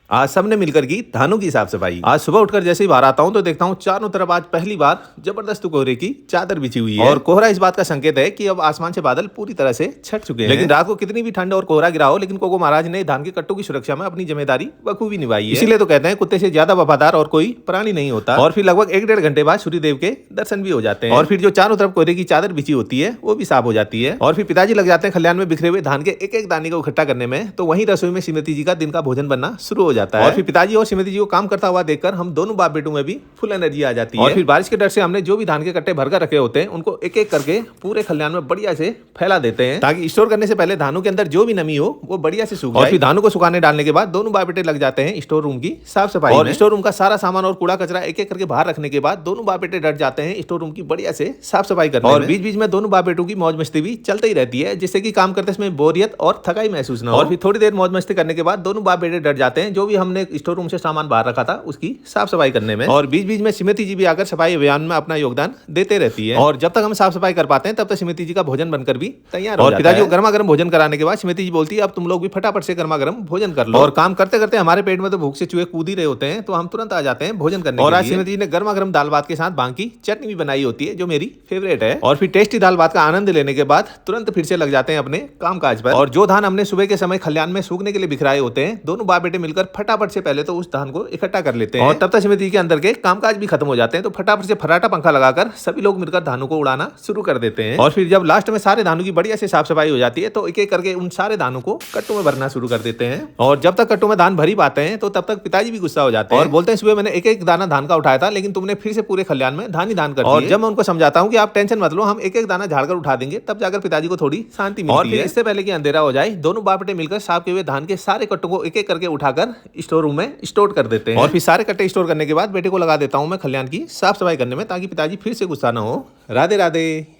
आज सबने मिलकर की धानों की साफ सफाई। आज सुबह उठकर जैसे ही बाहर आता हूँ तो देखता हूँ चारों तरफ आज पहली बार जबरदस्त कोहरे की चादर बिछी हुई है। और कोहरा इस बात का संकेत है कि अब आसमान से बादल पूरी तरह से छट चुके हैं। लेकिन रात को कितनी भी ठंड और कोहरा गिरा हो, लेकिन कोको महाराज ने धान के कट्टों की सुरक्षा में अपनी जिम्मेदारी बखूबी निभाई है। इसीलिए तो कहते हैं कुत्ते से ज्यादा वफादार और कोई प्राणी नहीं होता। और फिर लगभग 1-1.5 घंटे बाद सूर्यदेव के दर्शन भी हो जाते हैं। और फिर जो चारों तरफ कोहरे की चादर बिछी होती है वो भी साफ हो जाती है। और फिर पिताजी लग जाते हैं खलिहान में बिखरे हुए धान के एक एक दाने को इकट्ठा करने में। तो वहीं रसोई में श्रीमती जी का दिन का भोजन बनना शुरू हो जाता है। और फिर पिताजी और श्रीमती जी को काम करता हुआ देखकर हम दोनों बाप बेटों में भी फुल एनर्जी आ जाती है। और फिर बारिश के डर से हमने जो भी धान के कट्टे भरकर रखे होते हैं उनको एक एक करके पूरे खलिहान में बढ़िया से फैला देते हैं, ताकि स्टोर करने से पहले धानों के अंदर जो भी नमी हो वो बढ़िया से सूख जाए। और फिर धानों को सुखाने डालने के बाद दोनों बाप बेटे लग जाते हैं स्टोर रूम की साफ सफाई। और स्टोर रूम का सारा सामान और कूड़ा कचरा एक एक करके बाहर रखने के बाद दोनों बाप बेटे डट जाते हैं स्टोर रूम की बढ़िया से साफ सफाई करने। और बीच बीच में दोनों बाप बेटों की मौज मस्ती भी चलती ही रहती है, जिससे कि काम करते समय बोरियत और थकाई महसूस न हो। और फिर थोड़ी देर मौज मस्ती करने के बाद दोनों बाप बेटे डट जाते हैं जो भी हमने स्टोर रूम से सामान बाहर रखा था उसकी साफ सफाई करने में। और बीच बीच में श्रीमती जी भी आकर सफाई अभियान में अपना योगदान देते रहती है। और जब तक हम साफ सफाई कर पाते हैं तब तक श्रीमती जी का भोजन बनकर भी तैयार हो जाता है। और पिताजी को गर्मा गर्म भोजन कराने के बाद श्रीमती जी बोलती है अब तुम लोग भी फटाफट से गर्मा गर्म भोजन कर लो। और काम करते करते हमारे पेट में तो भूख से चूहे कूद ही रहे होते हैं, तो हम तुरंत आ जाते हैं भोजन करने। और आज श्रीमती जी ने गर्मा गर्म दाल भात के साथ भांग की चटनी भी बनाई होती है जो मेरी फेवरेट है। और फिर टेस्टी दाल भात का आनंद लेने के बाद तुरंत फिर से लग जाते हैं अपने काम काज पर। और जो धान हमने सुबह के समय खलिहान में सूखने के लिए बिखराए होते हैं दोनों बाप बेटे मिलकर फटाफट से पहले तो उस धान को इकट्ठा कर लेते हैं। और तब तक श्रीमती के अंदर के कामकाज भी खत्म हो जाते हैं, तो फटाफट से फर्राटा पंखा लगाकर सभी लोग मिलकर धानों को उड़ाना शुरू कर देते हैं। और फिर जब लास्ट में सारे धानों की बढ़िया से साफ सफाई हो जाती है तो एक एक करके उन सारे धानों को कट्टों में भरना शुरू कर देते हैं। और जब तक कट्टों में धान भरी पाते हैं तो तब तक पिताजी भी गुस्सा हो जाते हैं और बोलते हैं सुबह मैंने एक एक दाना धान का उठाया था, लेकिन तुमने फिर से पूरे खलिहान में धान ही धान कर दिए। और जब मैं उनको समझाता हूँ कि आप टेंशन मत लो, हम एक एक दाना झाड़कर उठा देंगे, तब जाकर पिताजी को थोड़ी शांति मिलती है। और फिर इससे पहले कि अंधेरा हो जाए दोनों बाप बेटे मिलकर साफ किए हुए धान के सारे कट्टों को एक एक करके उठाकर स्टोर रूम में स्टोर कर देते हैं। और फिर सारे कट्टे स्टोर करने के बाद बेटे को लगा देता हूँ मैं खलिहान की साफ सफाई करने में, ताकि पिताजी फिर से गुस्सा न हो। राधे राधे।